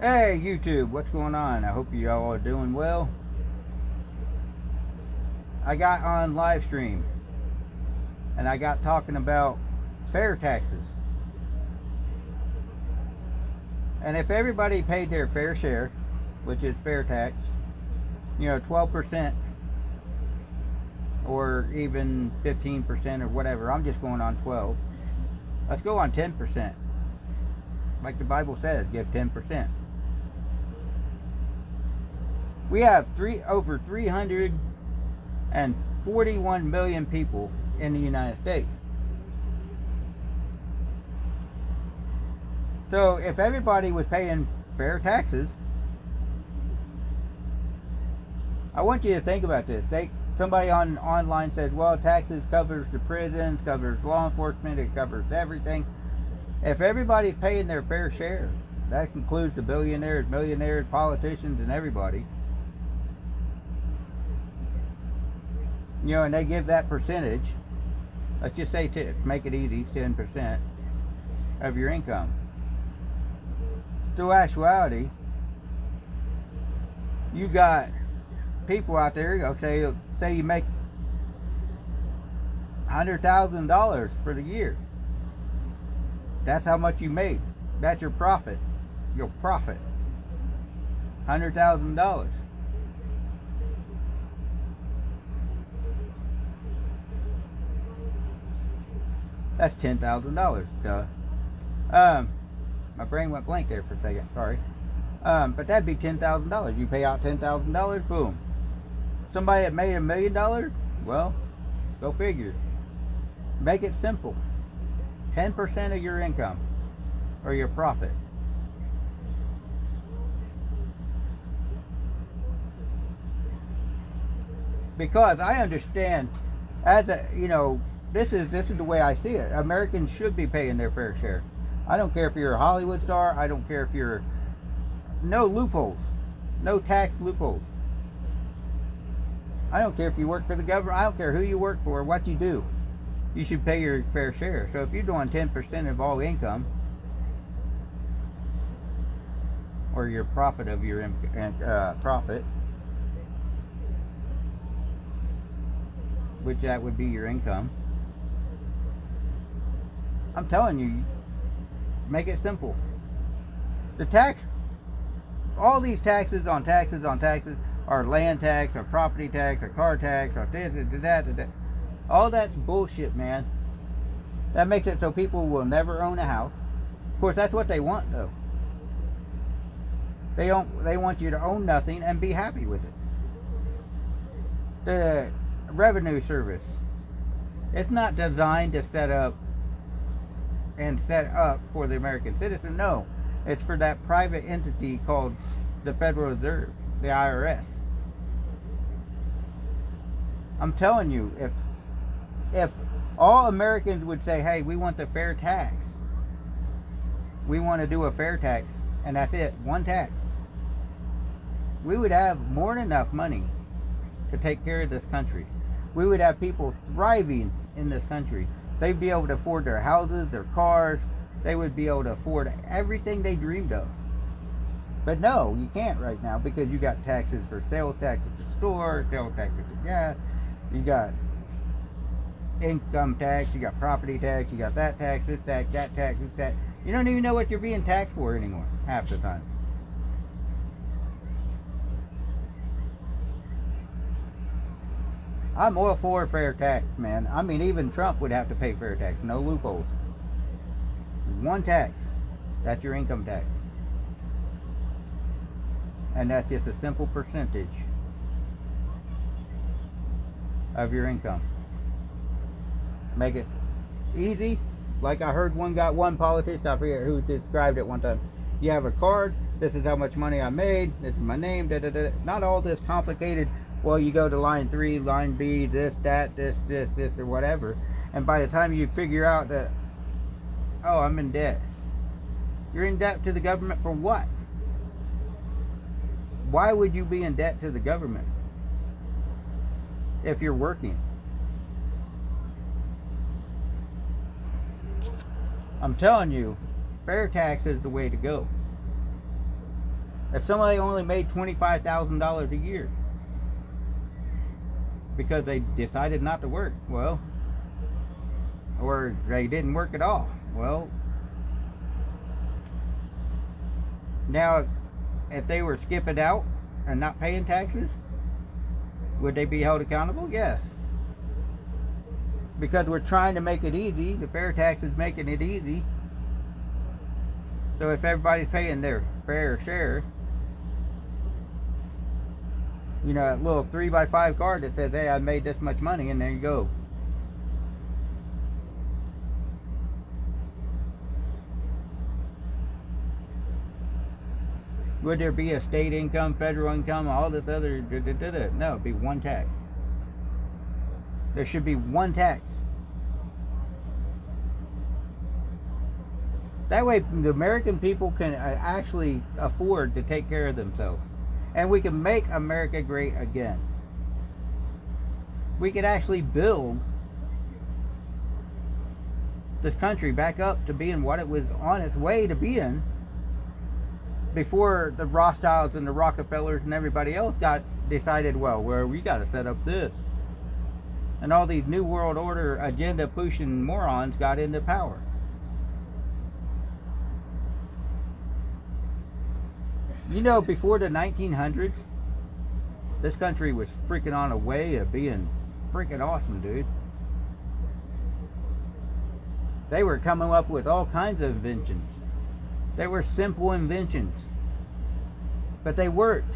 Hey YouTube, what's going on? I hope you all are doing well. I got on live stream and I got talking about fair taxes. And if everybody paid their fair share, which is fair tax, 12% or even 15% or whatever, I'm just going on 12. Let's go on 10%. Like the Bible says, give 10%. We have over 341 million people in the United States. So if everybody was paying fair taxes, I want you to think about this. Somebody online says, well, taxes covers the prisons, covers law enforcement, it covers everything. If everybody's paying their fair share, that includes the billionaires, millionaires, politicians, and everybody. And they give that percentage. Let's just say, make it easy, 10% of your income. To actuality, you got people out there, okay, say you make $100,000 for the year. That's how much you made. That's your profit. Your profit. $100,000. That's $10,000. Duh. My brain went blank there for a second. Sorry. But that'd be $10,000. You pay out $10,000. Boom. Somebody that made $1 million. Well, go figure. Make it simple. 10% of your income or your profit. Because I understand, as a this is the way I see it. Americans should be paying their fair share. I don't care if you're a Hollywood star. I don't care if you're no loopholes, no tax loopholes. I don't care if you work for the government. I don't care who you work for, what you do. You should pay your fair share. So if you're doing 10% of all income, or your profit of your profit, which that would be your income, I'm telling you, make it simple. The tax, all these taxes on taxes on taxes, our land tax, our property tax, our car tax, our this, that. All that's bullshit, man. That makes it so people will never own a house. Of course, that's what they want, though. They want you to own nothing and be happy with it. The revenue service, it's not designed to set up for the American citizen. No, it's for that private entity called the Federal Reserve, the IRS. I'm telling you, if all Americans would say, hey, we want the fair tax, we want to do a fair tax, and that's it, one tax, we would have more than enough money to take care of this country. We would have people thriving in this country. They'd be able to afford their houses, their cars. They would be able to afford everything they dreamed of. But no, you can't right now, because you got taxes for sales tax at the store, sales tax at the gas, you got income tax, you got property tax, you got that tax, this tax, that tax, this tax. You don't even know what you're being taxed for anymore, half the time. I'm all for fair tax, man. I mean, even Trump would have to pay fair tax. No loopholes. One tax. That's your income tax. And that's just a simple percentage of your income. Make it easy. Like I heard one politician, I forget who described it one time. You have a card. This is how much money I made. This is my name. Da, da, da. Not all this complicated. Well, you go to line 3, line B, this, that, this, or whatever. And by the time you figure out that, oh, I'm in debt. You're in debt to the government for what? Why would you be in debt to the government if you're working? I'm telling you, fair tax is the way to go. If somebody only made $25,000 a year because they decided not to work, well, or they didn't work at all, well, now if they were skipping out and not paying taxes, would they be held accountable? Yes. Because we're trying to make it easy. The fair tax is making it easy. So if everybody's paying their fair share, you know, that little 3x5 card that says, hey, I made this much money, and there you go. Would there be a state income, federal income, all this other No, it'd be one tax. There should be one tax. That way the American people can actually afford to take care of themselves. And we can make America great again. We could actually build this country back up to being what it was on its way to being before the Rothschilds and the Rockefellers and everybody else got decided, well, we got to set up this. And all these New World Order agenda pushing morons got into power. You know, before the 1900s, this country was freaking on a way of being freaking awesome, dude. They were coming up with all kinds of inventions. They were simple inventions, but they worked.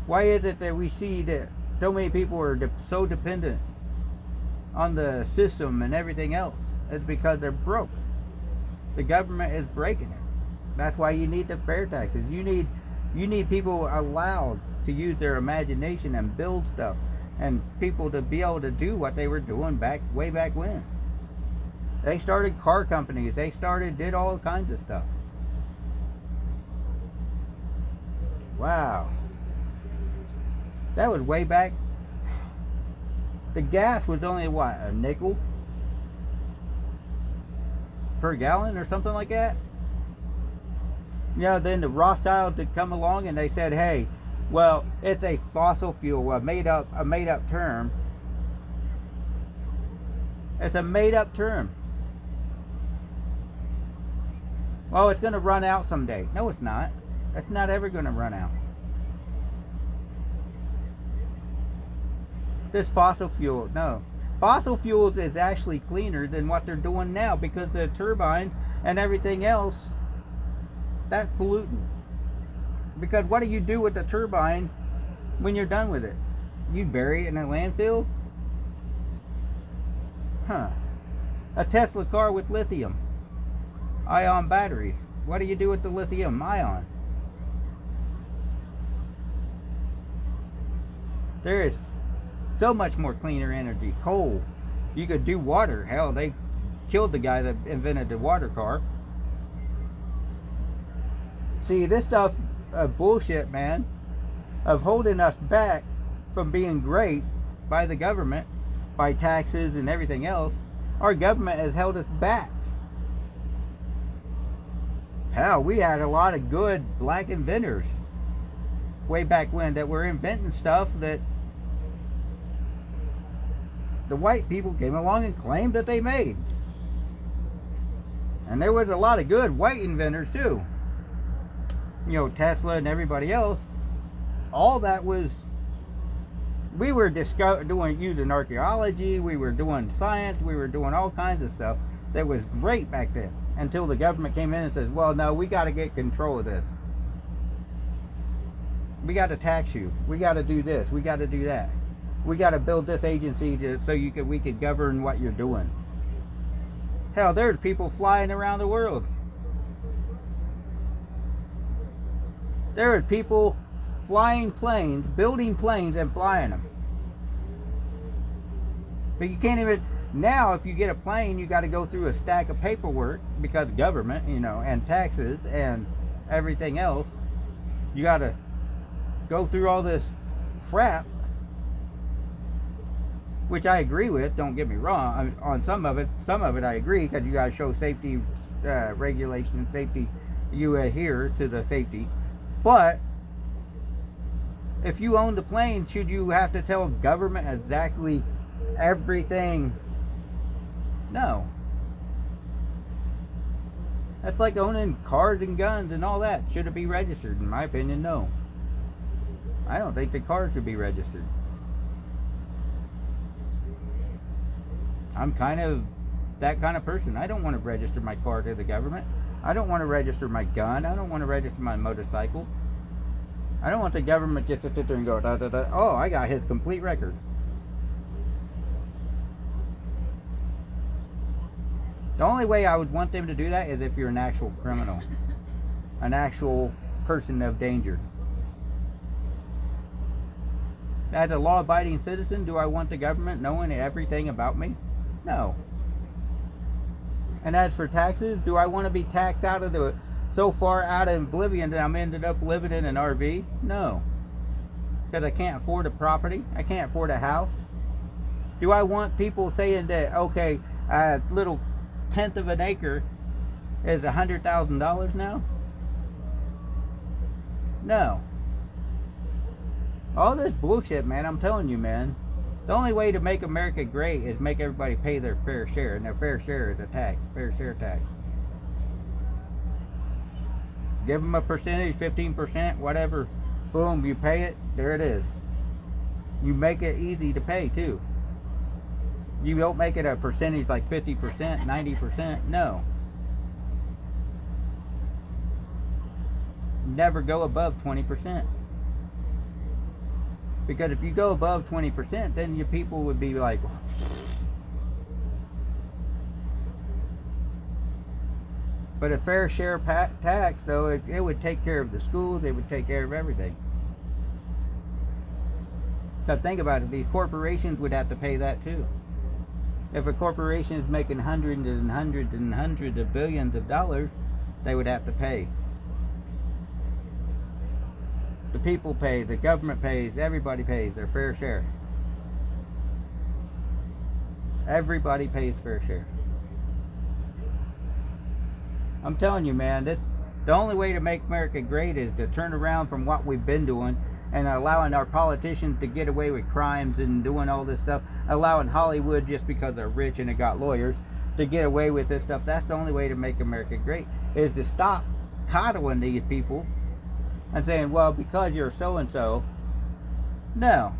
Why is it that we see that so many people are so dependent on the system and everything else? It's because they're broke. The government is breaking it. That's why you need the fair taxes. You need people allowed to use their imagination and build stuff, and people to be able to do what they were doing way back when. They started car companies. They did all kinds of stuff. Wow. That was way back. The gas was only what, a nickel per gallon or something like that? You know, then the Rothschilds had come along and they said, hey, well, it's a fossil fuel, a made up term. It's a made up term. Well, it's going to run out someday. No, it's not. It's not ever going to run out. This fossil fuel, no. Fossil fuels is actually cleaner than what they're doing now, because the turbines and everything else, that's pollutant. Because what do you do with the turbine when you're done with it? You bury it in a landfill? Huh. A Tesla car with lithium ion batteries. What do you do with the lithium ion? There is so much more cleaner energy. Coal. You could do water. Hell, they killed the guy that invented the water car. See, this stuff bullshit, man, of holding us back from being great by the government, by taxes and everything else. Our government has held us back. Hell, we had a lot of good black inventors way back when that were inventing stuff that the white people came along and claimed that they made. And there was a lot of good white inventors too. You know, Tesla and everybody else. All that was, we were using archaeology, we were doing science, we were doing all kinds of stuff that was great back then, until the government came in and says, well, no, we got to get control of this. We got to tax you. We got to do this. We got to do that. We got to build this agency so we could govern what you're doing. Hell, there's people flying around the world. There are people flying planes, building planes and flying them. But you can't even, now if you get a plane, you got to go through a stack of paperwork, because government, you know, and taxes and everything else. You got to go through all this crap, which I agree with, don't get me wrong. I mean, on some of it I agree, because you got to show safety regulations, safety, you adhere to the safety. But if you own the plane, should you have to tell government exactly everything? No. That's like owning cars and guns and all that. Should it be registered? In my opinion, no. I don't think the cars should be registered. I'm kind of that kind of person. I don't want to register my car to the government. I don't want to register my gun. I don't want to register my motorcycle. I don't want the government just to sit there and go, da, da, da. Oh, I got his complete record. The only way I would want them to do that is if you're an actual criminal, an actual person of danger. As a law-abiding citizen, do I want the government knowing everything about me? No. And as for taxes, do I want to be taxed out of the so far out of oblivion that I'm ended up living in an RV? No. Because I can't afford a property. I can't afford a house. Do I want people saying that, okay, a little tenth of an acre is $100,000 now? No. All this bullshit, man, I'm telling you, man. The only way to make America great is make everybody pay their fair share, and their fair share is a tax, fair share tax. Give them a percentage, 15%, whatever. Boom, you pay it, there it is. You make it easy to pay, too. You don't make it a percentage like 50%, 90%, no. Never go above 20%. Because if you go above 20%, then your people would be like, but a fair share tax, though, it would take care of the schools, it would take care of everything. Because think about it, these corporations would have to pay that too. If a corporation is making hundreds and hundreds and hundreds of billions of dollars, they would have to pay. The people pay, the government pays, everybody pays their fair share. Everybody pays fair share. I'm telling you, man, the only way to make America great is to turn around from what we've been doing and allowing our politicians to get away with crimes and doing all this stuff, allowing Hollywood, just because they're rich and they got lawyers, to get away with this stuff. That's the only way to make America great, is to stop coddling these people and saying, well, because you're so-and-so. No.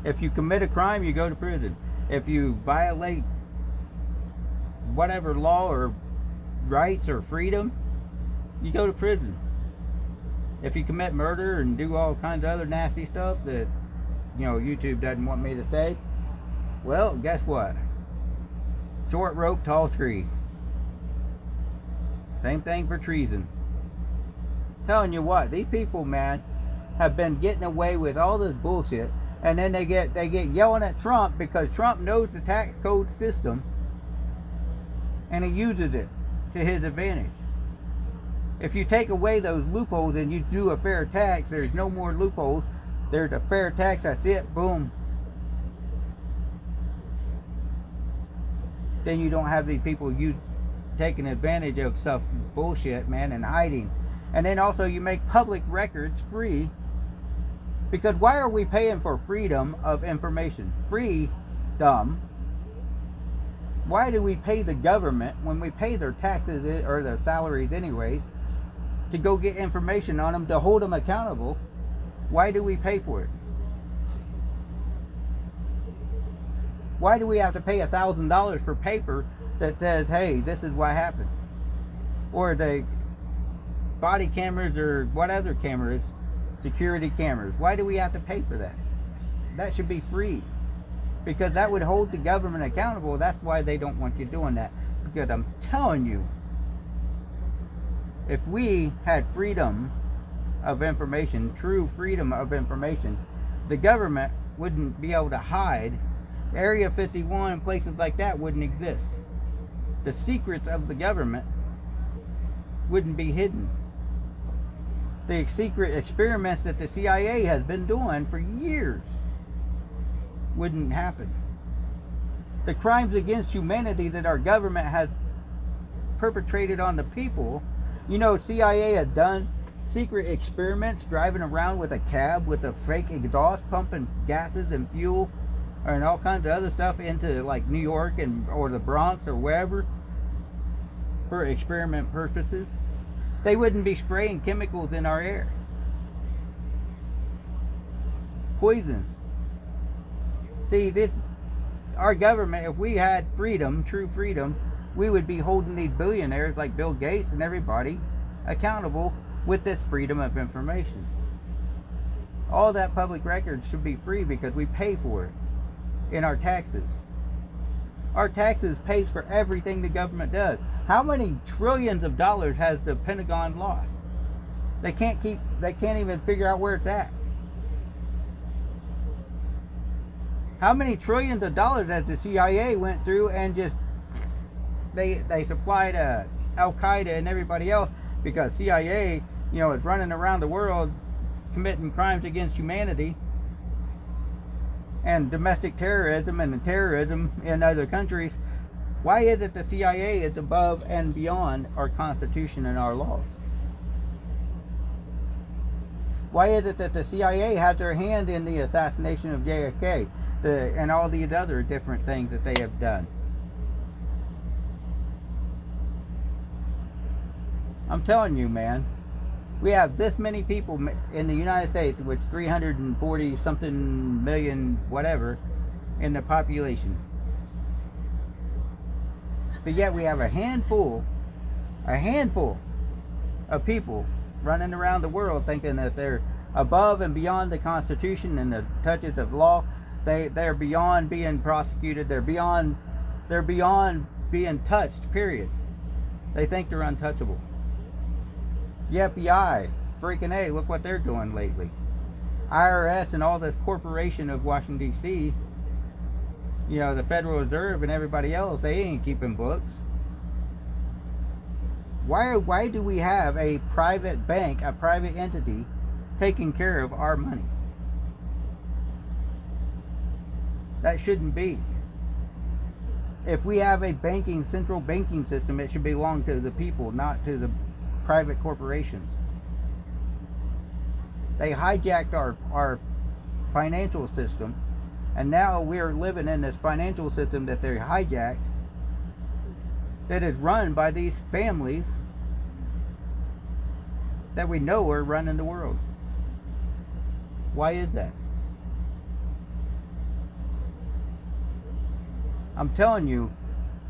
If you commit a crime, you go to prison. If you violate whatever law or rights or freedom, you go to prison. If you commit murder and do all kinds of other nasty stuff that, you know, YouTube doesn't want me to say, well, guess what? Short rope, tall tree. Same thing for treason. Telling you what, these people, man, have been getting away with all this bullshit, and then they get yelling at Trump because Trump knows the tax code system and he uses it to his advantage. If you take away those loopholes and you do a fair tax, there's no more loopholes. There's a fair tax, that's it, boom. Then you don't have these people taking advantage of stuff, bullshit, man, and hiding. And then also you make public records free. Because why are we paying for freedom of information? Freedom. Why do we pay the government, when we pay their taxes or their salaries anyways, to go get information on them, to hold them accountable? Why do we pay for it? Why do we have to pay $1,000 for paper that says, hey, this is what happened? Or the body cameras or what other cameras, security cameras. Why do we have to pay for that? That should be free. Because that would hold the government accountable. That's why they don't want you doing that. Because I'm telling you, if we had freedom of information, true freedom of information, the government wouldn't be able to hide. Area 51 and places like that wouldn't exist. The secrets of the government wouldn't be hidden. The secret experiments that the CIA has been doing for years wouldn't happen. The crimes against humanity that our government has perpetrated on the people, you know, CIA has done secret experiments, driving around with a cab with a fake exhaust, pumping gases and fuel and all kinds of other stuff into like New York and or the Bronx or wherever for experiment purposes. They wouldn't be spraying chemicals in our air. Poison. See, this our government, if we had freedom, true freedom, we would be holding these billionaires like Bill Gates and everybody accountable with this freedom of information. All that public records should be free because we pay for it in our taxes. Our taxes pays for everything the government does. How many trillions of dollars has the Pentagon lost? They can't even figure out where it's at. How many trillions of dollars has the CIA went through and just they supplied Al Qaeda and everybody else, because CIA, is running around the world committing crimes against humanity and domestic terrorism and terrorism in other countries. Why is it the CIA is above and beyond our Constitution and our laws? Why is it that the CIA has their hand in the assassination of JFK and all these other different things that they have done? I'm telling you, man, we have this many people in the United States, which 340 something million, whatever, in the population. But yet we have a handful of people running around the world thinking that they're above and beyond the Constitution and the touches of law. They're beyond being prosecuted. They're beyond being touched, period. They think they're untouchable. The FBI, freaking A, look what they're doing lately. IRS and all this corporation of Washington, D.C., the Federal Reserve and everybody else, they ain't keeping books. Why do we have a private bank, a private entity, taking care of our money? That shouldn't be. If we have a central banking system, it should belong to the people, not to the private corporations. They hijacked our financial system, and now we're living in this financial system that they hijacked, that is run by these families that we know are running the world. Why is that? I'm telling you,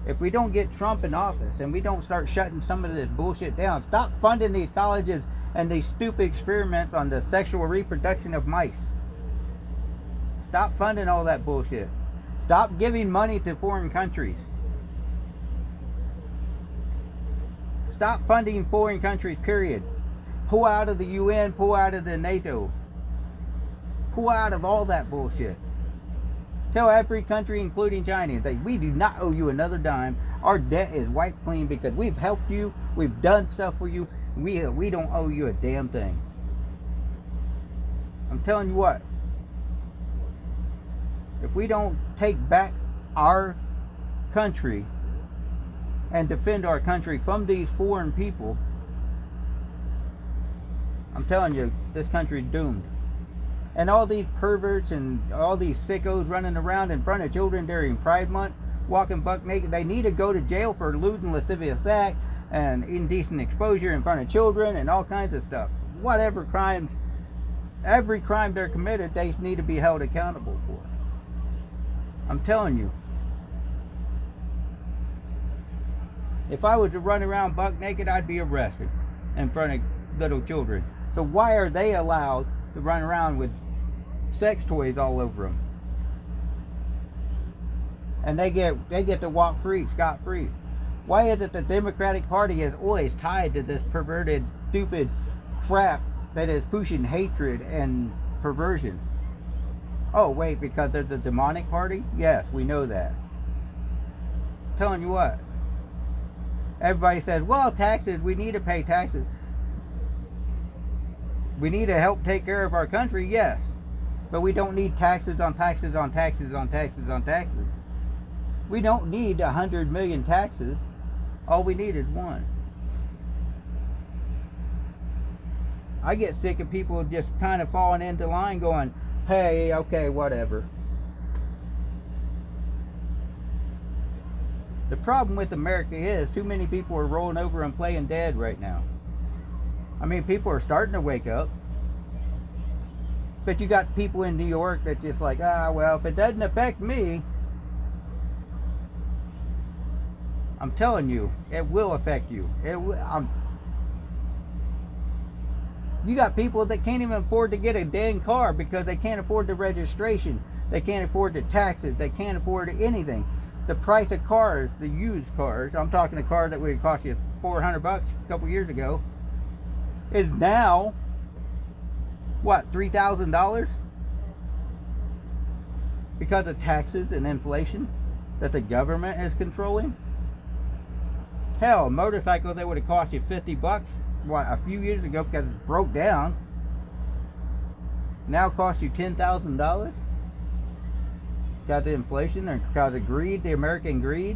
if we don't get Trump in office and we don't start shutting some of this bullshit down, stop funding these colleges and these stupid experiments on the sexual reproduction of mice. Stop funding all that bullshit. Stop giving money to foreign countries. Stop funding foreign countries, period. Pull out of the UN, pull out of the NATO. Pull out of all that bullshit. Tell every country, including China, that we do not owe you another dime. Our debt is wiped clean because we've helped you. We've done stuff for you. We don't owe you a damn thing. I'm telling you what. If we don't take back our country and defend our country from these foreign people, I'm telling you, this country's doomed. And all these perverts and all these sickos running around in front of children during Pride Month, walking buck naked, they need to go to jail for lewd and lascivious act and indecent exposure in front of children and all kinds of stuff. Whatever crimes, every crime they're committed, they need to be held accountable for. I'm telling you. If I was to run around buck naked, I'd be arrested in front of little children. So why are they allowed to run around with sex toys all over them? And they get to walk free, scot-free. Why is it the Democratic Party is always tied to this perverted, stupid crap that is pushing hatred and perversion? Oh, wait, because they're the demonic party? Yes, we know that. I'm telling you what. Everybody says, well, taxes, we need to pay taxes. We need to help take care of our country, yes. But we don't need taxes on taxes on taxes on taxes on taxes. We don't need 100 million taxes. All we need is one. I get sick of people just kind of falling into line going, hey, okay, whatever. The problem with America is too many people are rolling over and playing dead right now. I mean, people are starting to wake up. But you got people in New York that just like, well, if it doesn't affect me, I'm telling you, it will affect you. You got people that can't even afford to get a dang car because they can't afford the registration. They can't afford the taxes. They can't afford anything. The price of cars, the used cars, I'm talking a car that would cost you $400 a couple years ago, is now, what, $3,000? Because of taxes and inflation that the government is controlling. Hell, a motorcycle that would have cost you $50, what, a few years ago because it broke down, now costs you $10,000? Because of inflation or because of greed, the American greed.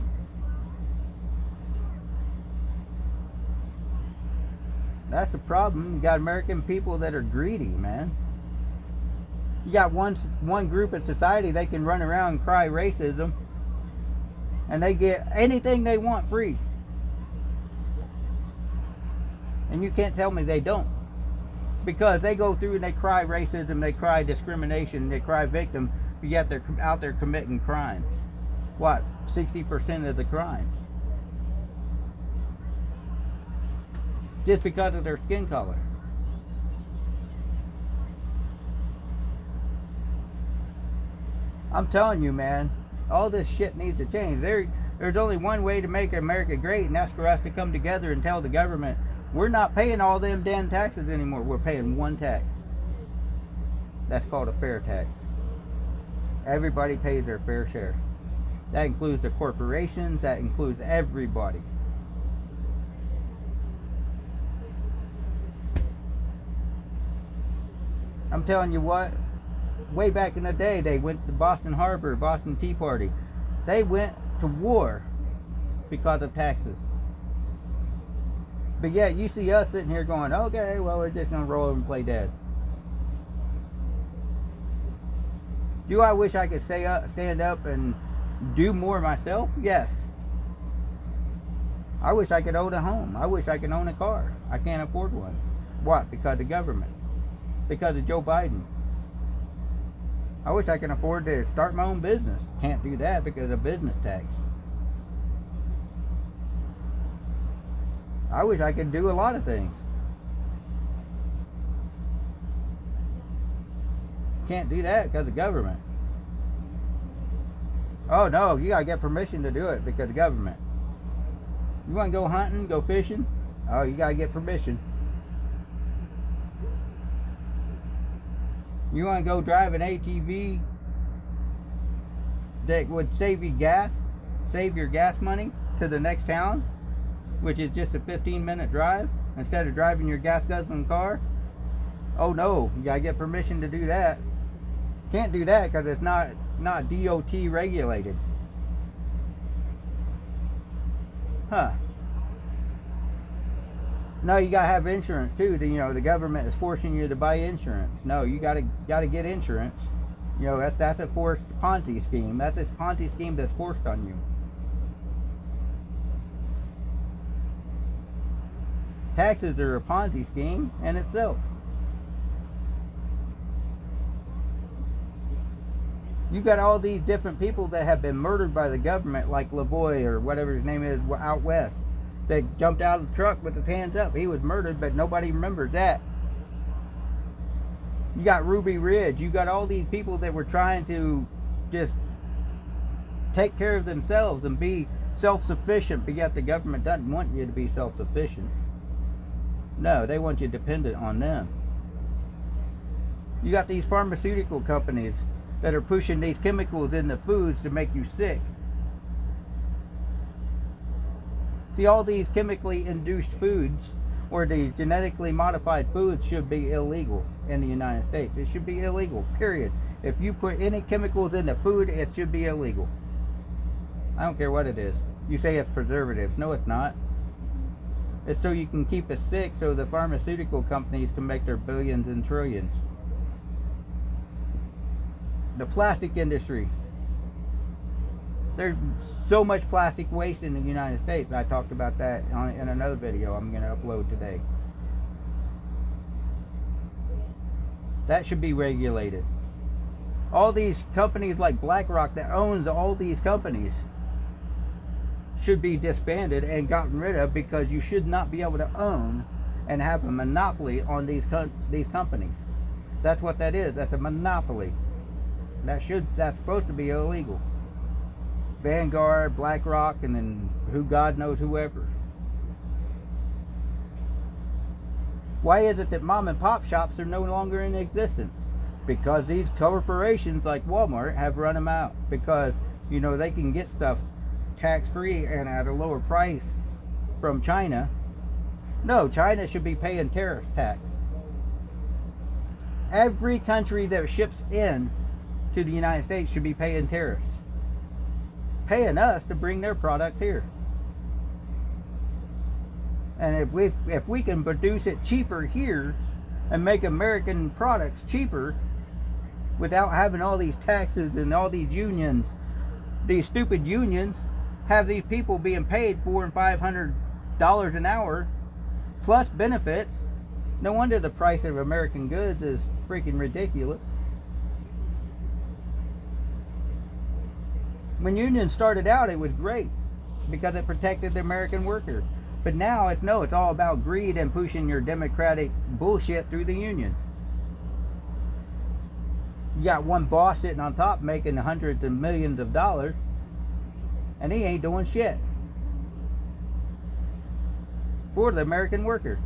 That's the problem. You got American people that are greedy, man. You got one group of society, they can run around and cry racism and they get anything they want free. And you can't tell me they don't. Because they go through and they cry racism, they cry discrimination, they cry victim, yet they're out there committing crimes. What? 60% of the crimes. Just because of their skin color. I'm telling you, man, all this shit needs to change. There's only one way to make America great, and that's for us to come together and tell the government, we're not paying all them damn taxes anymore. We're paying one tax. That's called a fair tax. Everybody pays their fair share. That includes the corporations, that includes everybody. I'm telling you what, way back in the day, they went to Boston Harbor, Boston Tea Party. They went to war because of taxes. But yeah, you see us sitting here going, okay, well, we're just going to roll over and play dead. Do I wish I could stand up and do more myself? Yes. I wish I could own a home. I wish I could own a car. I can't afford one. What? Because of government. Because of Joe Biden. I wish I could afford to start my own business. Can't do that because of business tax. I wish I could do a lot of things. Can't do that because of government. Oh no, you gotta get permission to do it because of government. You wanna go hunting, go fishing? Oh, you gotta get permission. You wanna go drive an ATV that would save you gas, save your gas money to the next town, which is just a 15-minute drive, instead of driving your gas guzzling car? Oh no, you gotta get permission to do that. Can't do that because it's not DOT regulated. Huh. No, you gotta have insurance too. The government is forcing you to buy insurance. No, you gotta get insurance. That's a forced Ponzi scheme. That's a Ponzi scheme that's forced on you. Taxes are a Ponzi scheme in itself. You got all these different people that have been murdered by the government, like LaVoy or whatever his name is out west, that jumped out of the truck with his hands up. He was murdered, but nobody remembers that. You got Ruby Ridge. You got all these people that were trying to just take care of themselves and be self-sufficient, but yet the government doesn't want you to be self-sufficient. No, they want you dependent on them. You got these pharmaceutical companies that are pushing these chemicals in the foods to make you sick. See, all these chemically induced foods or these genetically modified foods should be illegal in the United States. It should be illegal, period. If you put any chemicals in the food, it should be illegal. I don't care what it is. You say it's preservatives. No, it's not. It's so you can keep us sick so the pharmaceutical companies can make their billions and trillions. The plastic industry. There's so much plastic waste in the United States. I talked about that in another video I'm going to upload today. That should be regulated. All these companies like BlackRock that owns all these companies should be disbanded and gotten rid of, because you should not be able to own and have a monopoly on these companies. That's what that is. That's a monopoly. That's supposed to be illegal. Vanguard, BlackRock, and then God knows whoever. Why is it that mom and pop shops are no longer in existence? Because these corporations like Walmart have run them out. Because, you know, they can get stuff tax-free and at a lower price from China. No, China should be paying tariff tax. Every country that ships in to the United States should be paying tariffs. Paying us to bring their products here. And if we can produce it cheaper here and make American products cheaper without having all these taxes and all these unions, these stupid unions have these people being paid $400 and $500 an hour plus benefits. No wonder the price of American goods is freaking ridiculous. When unions started out, it was great because it protected the American worker. But now it's all about greed and pushing your democratic bullshit through the union. You got one boss sitting on top making hundreds of millions of dollars, and he ain't doing shit for the American worker.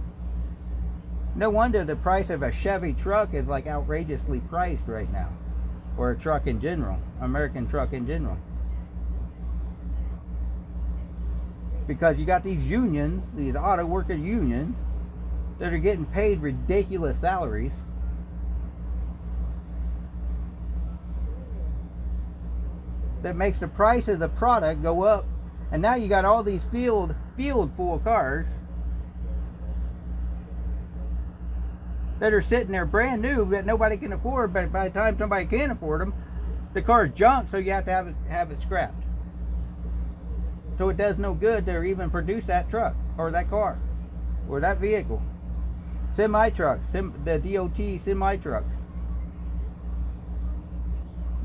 No wonder the price of a Chevy truck is like outrageously priced right now, or a truck in general, American truck in general. Because you got these unions, these auto worker unions, that are getting paid ridiculous salaries. That makes the price of the product go up. And now you got all these field full of cars that are sitting there brand new that nobody can afford, but by the time somebody can afford them, the car's junk, so you have to have it scrapped. So it does no good to even produce that truck or that car or that vehicle. Semi-trucks, the DOT semi-trucks.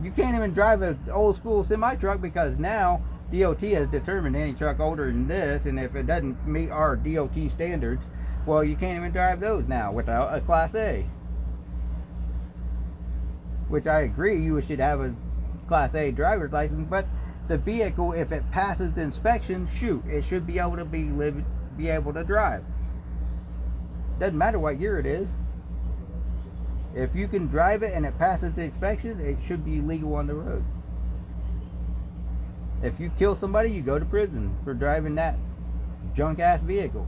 You can't even drive an old school semi-truck because now DOT has determined any truck older than this, and if it doesn't meet our DOT standards, well, you can't even drive those now without a Class A. Which I agree, you should have a Class A driver's license, but the vehicle, if it passes inspection, shoot, it should be able to be able to drive. Doesn't matter what year it is. If you can drive it and it passes the inspection, it should be legal on the road. If you kill somebody, you go to prison for driving that junk ass vehicle.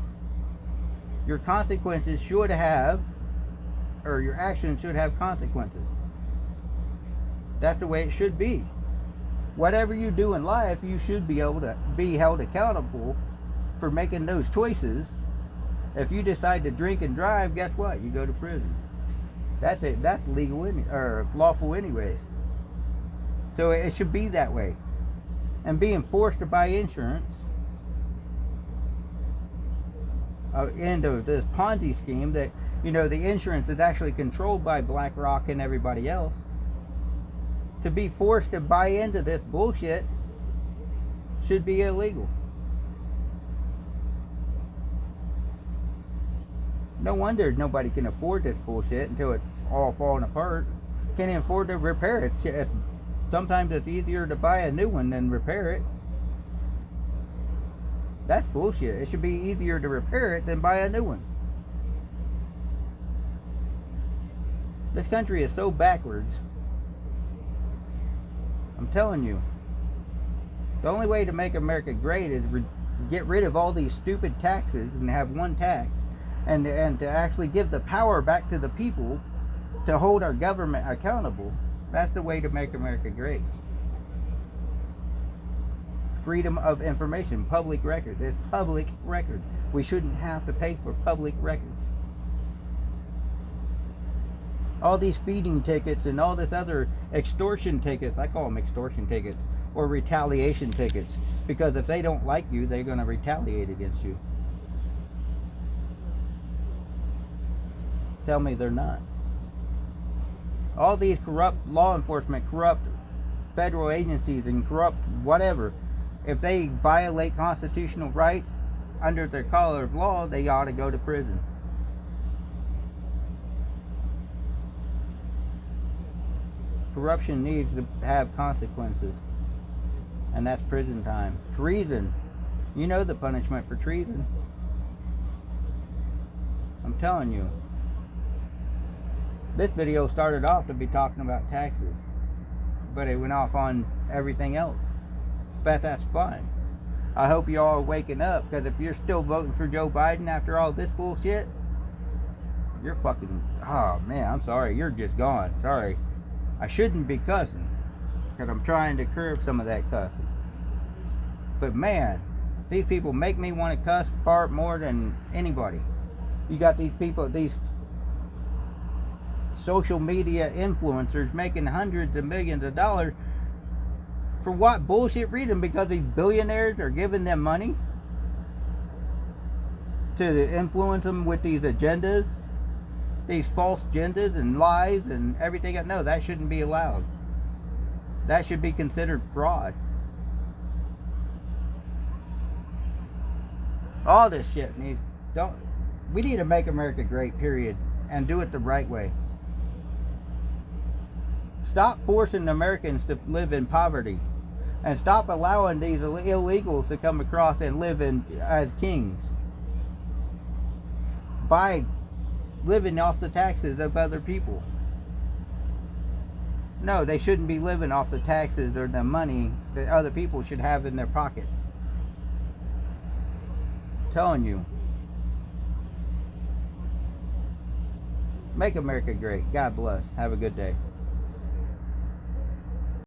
Your consequences should have, or your actions should have consequences. That's the way it should be. Whatever you do in life, you should be able to be held accountable for making those choices. If you decide to drink and drive, guess what? You go to prison. That's it. That's legal or lawful anyways. So it should be that way. And being forced to buy insurance into this Ponzi scheme that, you know, the insurance is actually controlled by BlackRock and everybody else. To be forced to buy into this bullshit should be illegal. No wonder nobody can afford this bullshit until it's all falling apart. Can't even afford to repair it. Sometimes it's easier to buy a new one than repair it. That's bullshit. It should be easier to repair it than buy a new one. This country is so backwards. I'm telling you. The only way to make America great is get rid of all these stupid taxes and have one tax. And to actually give the power back to the people to hold our government accountable. That's the way to make America great. freedom of information, public records. It's public records. We shouldn't have to pay for public records. All these speeding tickets and all this other extortion tickets, I call them extortion tickets, or retaliation tickets, because if they don't like you, they're going to retaliate against you. Tell me they're not. All these corrupt law enforcement, corrupt federal agencies, and corrupt whatever, if they violate constitutional rights under the color of law, they ought to go to prison. Corruption needs to have consequences, and that's prison time. Treason, you know the punishment for treason. I'm telling you. This video started off to be talking about taxes, but it went off on everything else. But that's fine. I hope you all are waking up, because if you're still voting for Joe Biden after all this bullshit, you're fucking, oh man, I'm sorry, you're just gone. Sorry. I shouldn't be cussing, because I'm trying to curb some of that cussing. But man, these people make me want to cuss far more than anybody. You got these people, these social media influencers making hundreds of millions of dollars for what bullshit reason? Because these billionaires are giving them money to influence them with these agendas, these false agendas and lies and everything. No, that shouldn't be allowed. That should be considered fraud. All this shit needs, we need to make America great, period, and do it the right way. Stop forcing Americans to live in poverty, and stop allowing these illegals to come across and live as kings by living off the taxes of other people. No, they shouldn't be living off the taxes or the money that other people should have in their pockets. I'm telling you. Make America great. God bless. Have a good day.